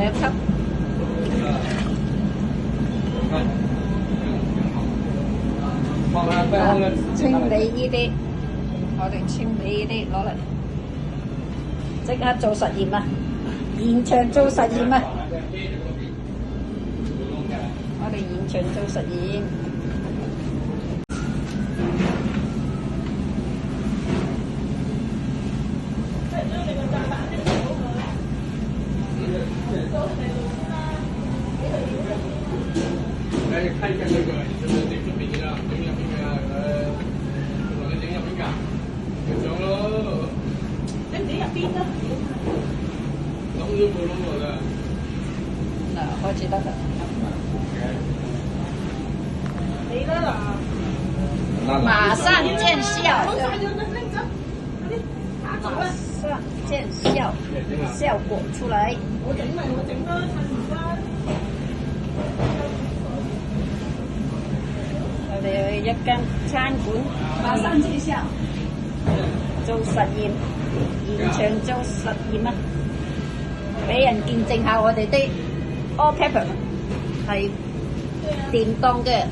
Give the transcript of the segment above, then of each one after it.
兩級。清理呢啲，我哋清理呢啲攞嚟，即刻做實驗啊！現場做實驗啊！我哋現場做實驗。睇緊佢就是整出邊㗎，整入邊㗎，同你整入邊㗎，條上咯。整唔整入邊啊？窿都冇窿喎啦。嗱，開始得啦。你啦嗱。馬上見效。馬上見效，效果出嚟。我整咪我整啦，趁而家。我哋去一間餐館，馬上見效，做實驗，現場做實驗啊！俾人見證下我哋啲 all pepper 係掂當嘅，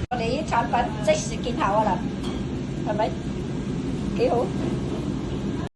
我哋啲產品即時見效啊啦，係咪幾好？